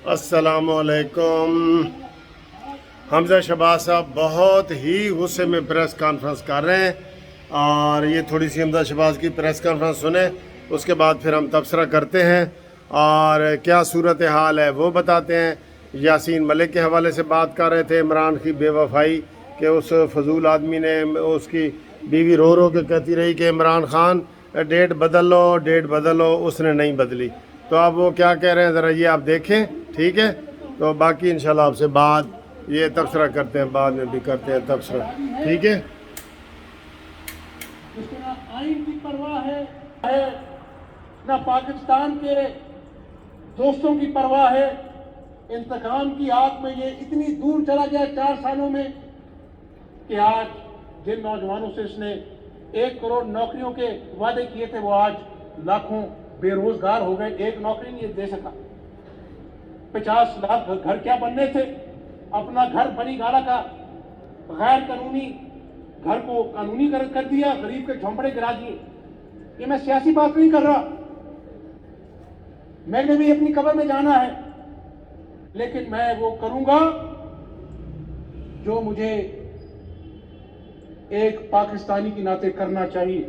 السلام علیکم۔ حمزہ شہباز صاحب بہت ہی غصے میں پریس کانفرنس کر رہے ہیں، اور یہ تھوڑی سی حمزہ شہباز کی پریس کانفرنس سنیں، اس کے بعد پھر ہم تبصرہ کرتے ہیں اور کیا صورتحال ہے وہ بتاتے ہیں۔ یاسین ملک کے حوالے سے بات کر رہے تھے، عمران کی بے وفائی کہ اس فضول آدمی نے، اس کی بیوی رو رو کے کہتی رہی کہ عمران خان ڈیٹ بدل لو، اس نے نہیں بدلی۔ تو اب وہ کیا کہہ رہے ہیں ذرا یہ آپ دیکھیں، ٹھیک ہے؟ تو باقی انشاءاللہ آپ سے بعد یہ تبصرہ کرتے ہیں، بعد میں بھی کرتے ہیں تبصرہ، ٹھیک ہے؟ جس کو نہ آئین کی پرواہ ہے نہ پاکستان کے دوستوں کی پرواہ ہے۔ انتقام کی آگ میں یہ اتنی دور چلا گیا 4 سالوں میں کہ آج جن نوجوانوں سے اس نے 1 کروڑ نوکریوں کے وعدے کیے تھے وہ آج لاکھوں بے روزگار ہو گئے، ایک نوکری نہیں دے سکا۔ 50 لاکھ گھر کیا بننے تھے؟ اپنا گھر بنی گالا کا غیر قانونی گھر کو قانونی کر دیا، غریب کے جھونپڑے گرا دیے۔ یہ میں سیاسی بات نہیں کر رہا، میں نے بھی اپنی قبر میں جانا ہے، لیکن میں وہ کروں گا جو مجھے ایک پاکستانی کی ناطے کرنا چاہیے۔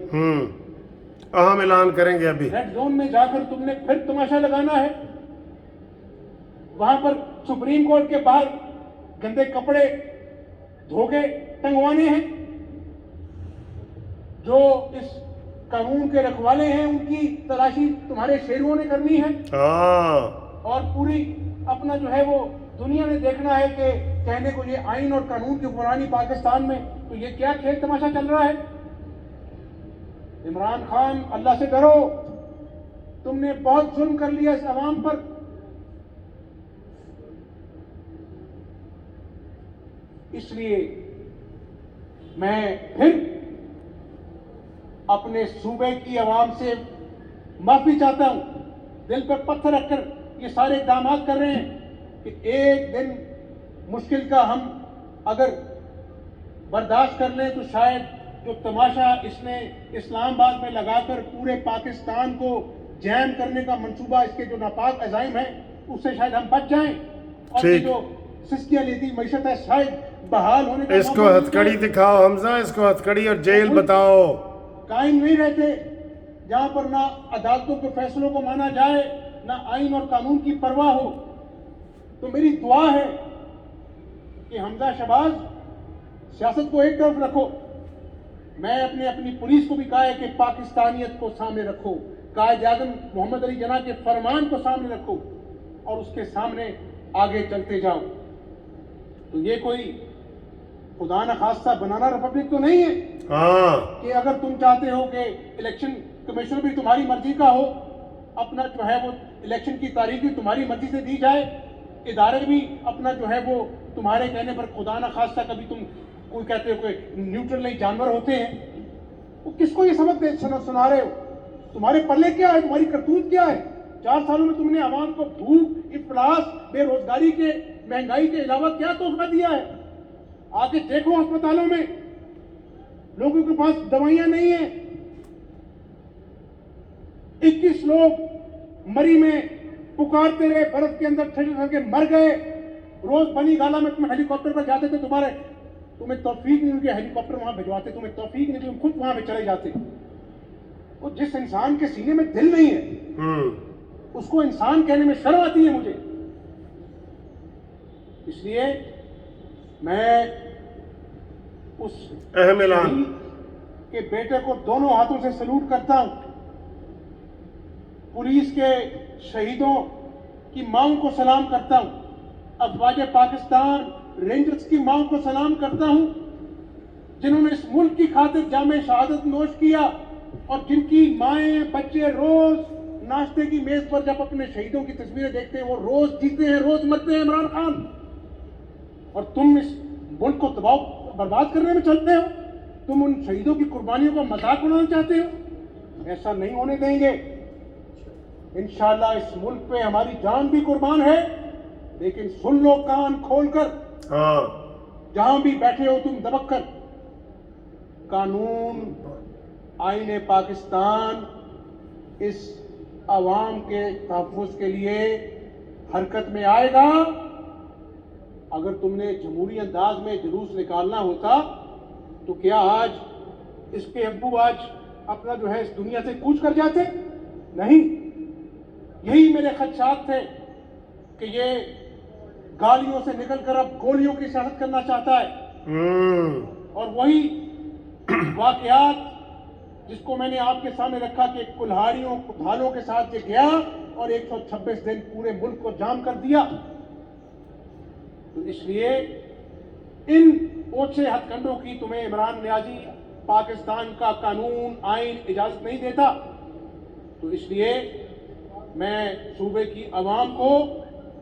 اہم اعلان کریں گے ابھی۔ ریڈ زون میں جا کر تم نے پھر تماشا لگانا ہے، وہاں پر سپریم کورٹ کے باہر گندے کپڑے دھو کے ٹنگوانے ہیں۔ جو اس قانون کے رکھوالے ہیں ان کی تلاشی تمہارے شیروؤں نے کرنی ہے، اور پوری اپنا جو ہے وہ دنیا نے دیکھنا ہے کہ کہنے کو یہ آئین اور قانون کی حکمرانی پاکستان میں، تو یہ کیا کھیل تماشا چل رہا ہے؟ عمران خان، اللہ سے ڈرو، تم نے بہت ظلم کر لیا اس عوام پر۔ اس لیے میں پھر اپنے صوبے کی عوام سے معافی چاہتا ہوں، دل پر پتھر رکھ کر یہ سارے اقدامات کر رہے ہیں کہ ایک دن مشکل کا ہم اگر برداشت کر لیں تو شاید جو تماشا اس نے اسلام آباد میں لگا کر پورے پاکستان کو جیم کرنے کا منصوبہ، اس کے جو ناپاک عزائم ہیں، اس سے شاید ہم بچ جائیں، اور یہ جو سسکیاں لیتی معیشت ہے شاید بحال ہونے کا اس کو ہتھ کڑی دکھاؤ حمزہ، اس کو ہتھ کڑی اور جیل بتاؤ۔ قائم نہیں رہتے جہاں پر نہ عدالتوں کے فیصلوں کو مانا جائے، نہ آئین اور قانون کی پرواہ ہو۔ تو میری دعا ہے کہ حمزہ شہباز سیاست کو ایک طرف رکھو، میں اپنی پولیس کو بھی کہا ہے کہ پاکستانیت کو سامنے رکھو، قائد اعظم محمد علی جناح کے فرمان کو سامنے رکھو اور اس کے سامنے آگے چلتے جاؤ۔ تو یہ کوئی خدا نخواستہ بنانا ریپبلک تو نہیں ہے کہ اگر تم چاہتے ہو کہ الیکشن کمیشن بھی تمہاری مرضی کا ہو، اپنا جو ہے وہ الیکشن کی تاریخ بھی تمہاری مرضی سے دی جائے، ادارے بھی اپنا جو ہے وہ تمہارے کہنے پر خدا نخواستہ کبھی تم کوئی کہتے ہو کہ نیوٹرل نہیں جانور ہوتے ہیں، وہ کس کو یہ سبق سنا رہے ہو؟ تمہارے پلے کیا ہے؟ تمہاری کرتوت کیا ہے؟ 4 سالوں میں تم نے عوام کو بھوک، افلاس، بے روزگاری کے، مہنگائی کے علاوہ کیا تحفہ دیا ہے؟ آگے دیکھو ہسپتالوں میں لوگوں کے پاس دوائیاں نہیں ہیں، 21 لوگ مری میں پکارتے رہے، برف کے اندر ٹھنڈے کے مر گئے۔ روز بنی گالا میں تم ہیلی کاپٹر پر جاتے تھے، تمہیں توفیق نہیں ہوئی کہ ہیلی کاپٹر وہاں بھجواتے، تمہیں توفیق نہیں، تم خود وہاں پہ چلے جاتے۔ وہ جس انسان کے سینے میں دل نہیں ہے اس کو انسان کہنے میں شرم آتی ہے مجھے۔ اس لیے میں اس اہم اعلان کے بیٹے کو دونوں ہاتھوں سے سلوٹ کرتا ہوں، پولیس کے شہیدوں کی ماؤں کو سلام کرتا ہوں، افواج پاکستان رینجرز کی ماؤں کو سلام کرتا ہوں، جنہوں نے اس ملک کی خاطر جام شہادت نوش کیا، اور جن کی مائیں بچے روز ناشتے کی میز پر جب اپنے شہیدوں کی تصویریں دیکھتے ہیں، وہ روز جیتے ہیں روز مرتے ہیں عمران خان، اور تم اس ملک کو تباہ برباد کرنے میں چلتے ہو، تم ان شہیدوں کی قربانیوں کا مذاق اڑانا چاہتے ہو۔ ایسا نہیں ہونے دیں گے۔ انشاءاللہ اس ملک پہ ہماری جان بھی قربان ہے، لیکن سن لو کان کھول کر، جہاں بھی بیٹھے ہو تم دبک کر، قانون، آئین پاکستان اس عوام کے تحفظ کے لیے हरकत में आएगा। अगर तुमने जमहूरी अंदाज में जुलूस निकालना होता तो क्या आज इसके अब्बू आज अपना जो है इस दुनिया से कूच कर जाते? नहीं। यही मेरे खदशात थे कि ये गालियों से निकलकर अब गोलियों की सियासत करना चाहता है। और वही वाकयात जिसको मैंने आपके सामने रखा कि कुल्हाड़ियों ढालों के साथ ये गया और 126 दिन पूरे मुल्क को जाम कर दिया। तो इसलिए इन ओछे हथकंडों की तुम्हें इमरान नियाजी पाकिस्तान का कानून आइन इजाजत नहीं देता। तो इसलिए मैं सूबे की आवाम को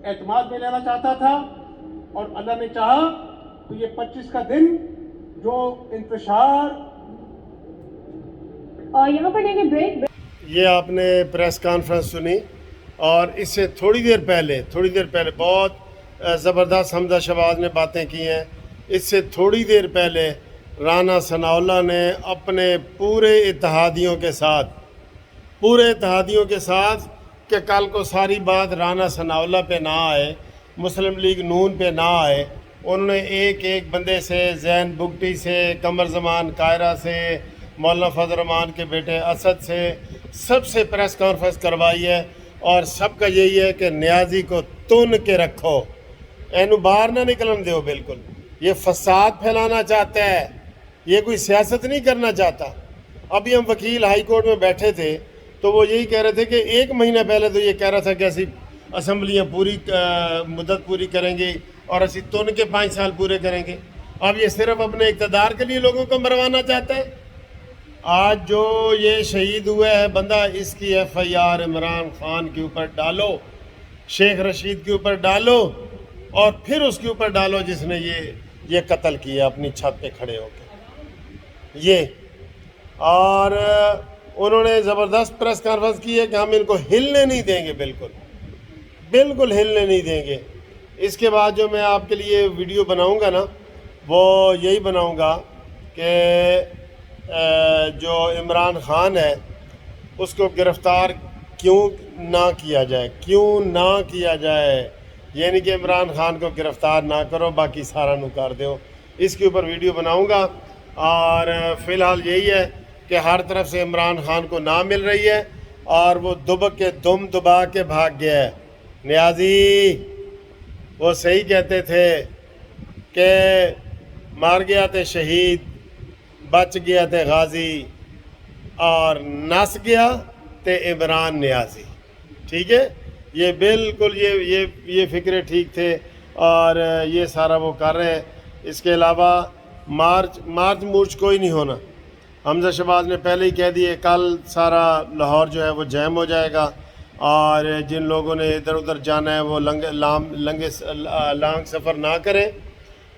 एतमाद में लेना चाहता था और अल्लाह ने चाहा तो ये 25 का दिन जो इंतशार। और यहाँ पर लेंगे ब्रेक। ये आपने प्रेस कॉन्फ्रेंस सुनी और इससे थोड़ी देर पहले बहुत ज़बरदस्त हमजा शहबाज ने बातें की हैं। इससे थोड़ी देर पहले राना सनाउल्लाह ने अपने पूरे इत्तेहादियों के साथ कि कल को सारी बात राना सनाउल्लाह पे ना आए, मुस्लिम लीग नून पे ना आए, उन्होंने एक एक बंदे से, जैन बुगटी से, कमर जमान कायरा से, मौलाना फजल रहमान के बेटे असद से, सबसे प्रेस कॉन्फ्रेंस करवाई है और सबका यही है कि नियाजी को तुन के रखो, एनू बाहर ना निकलन दो। बिल्कुल ये फसाद फैलाना चाहता है, ये कोई सियासत नहीं करना चाहता। अभी हम वकील हाई कोर्ट में बैठे थे तो वो यही कह रहे थे कि 1 महीना पहले तो ये कह रहा था कि असी असम्बलियाँ पूरी मुद्दत पूरी करेंगे और असी तुन के 5 साल पूरे करेंगे। अब ये सिर्फ अपने इक़्तिदार के लिए लोगों को मरवाना चाहता है। आज जो ये शहीद हुआ है बंदा, इसकी FIR इमरान खान के ऊपर डालो, शेख रशीद के ऊपर डालो और फिर उसके ऊपर डालो जिसने ये कत्ल किया अपनी छत पे खड़े होकर ये। और उन्होंने ज़बरदस्त प्रेस कॉन्फ्रेंस की है कि हम इनको हिलने नहीं देंगे, बिल्कुल हिलने नहीं देंगे। इसके बाद जो मैं आपके लिए वीडियो बनाऊंगा ना, वो यही बनाऊंगा कि जो इमरान खान है उसको गिरफ़्तार क्यों ना किया जाए, यानी कि इमरान खान को गिरफ़्तार ना करो, बाकी सारा नुकार दो। इसके ऊपर वीडियो बनाऊंगा। और फ़िलहाल यही है कि हर तरफ से इमरान खान को ना मिल रही है और वो दुबक के दुम दबा के भाग गया है। नियाजी वो सही कहते थे कि मार गया थे शहीद, बच गया थे गाजी और नस गया थे इमरान नियाजी। ठीक है, ये बिल्कुल ये फ़िक्रे ठीक थे और ये सारा वो कर रहे हैं। इसके अलावा मार्च मूर्च कोई नहीं होना। हमजा शहबाज ने पहले ही कह दिए कल सारा लाहौर जो है वो जैम हो जाएगा और जिन लोगों ने इधर उधर जाना है वो लॉन्ग सफ़र ना करें।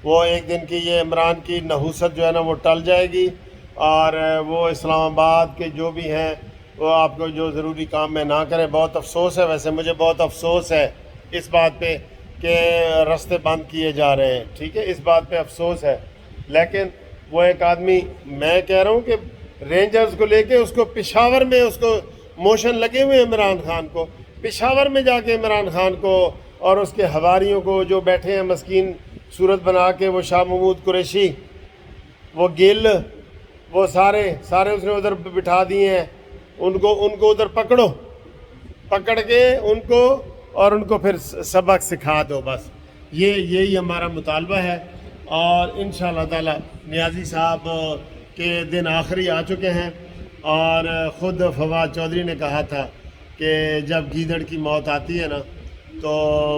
वो एक दिन की ये इमरान की नहूसत जो है ना वो टल जाएगी और वो इस्लामाबाद के जो भी हैं वो आपको जो ज़रूरी काम में ना करें। बहुत अफसोस है, वैसे मुझे बहुत अफसोस है इस बात पे कि रास्ते बंद किए जा रहे हैं। ठीक है, इस बात पे अफसोस है। लेकिन वो एक आदमी, मैं कह रहा हूँ कि रेंजर्स को लेके उसको पेशावर में उसको मोशन लगे हुए इमरान खान को, पेशावर में जाके इमरान खान को और उसके हवारियों को जो बैठे हैं मस्कीन सूरत बना के, वो शाह महमूद कुरैशी, वो गिल, वो सारे उसने उधर बिठा दिए हैं। उनको उधर पकड़ के उनको फिर सबक सिखा दो। बस यही हमारा मुतालबा है। और इंशाअल्लाह ताला नियाज़ी साहब के दिन आखिरी आ चुके हैं और ख़ुद फवाद चौधरी ने कहा था कि जब गीदड़ की मौत आती है ना तो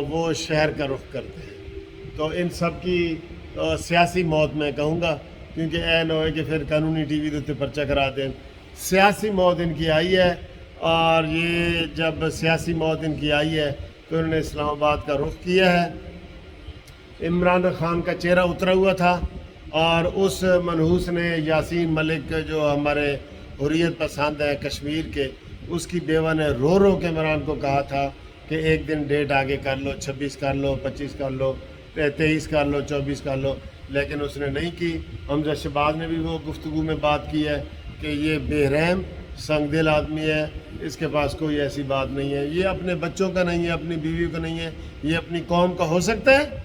वो शहर का रुख करते हैं। तो इन सब की सियासी मौत मैं कहूँगा, क्योंकि ऐन हो कि फिर कानूनी TV के उत्ते पर्चा करा दें। सियासी मौत इनकी आई है और ये जब सियासी मौत इनकी आई है तो उन्होंने इस्लामाबाद का रुख किया है। इमरान खान का चेहरा उतरा हुआ था और उस मनहूस ने यासीन मलिक जो हमारे हुर्रियत पसंद है कश्मीर के, उसकी बेवा ने रो के इमरान को कहा था कि एक दिन डेट आगे कर लो, 26 कर लो, 25 कर लो, 23 कर लो, 24 कर लो, लेकिन उसने नहीं की। हमजा शहबाज ने भी वो गुफ्तगू में बात की है कि ये बेरहम संग दिल आदमी है, इसके पास कोई ऐसी बात नहीं है। ये अपने बच्चों का नहीं है, अपनी बीवी का नहीं है, ये अपनी कौम का हो सकता है।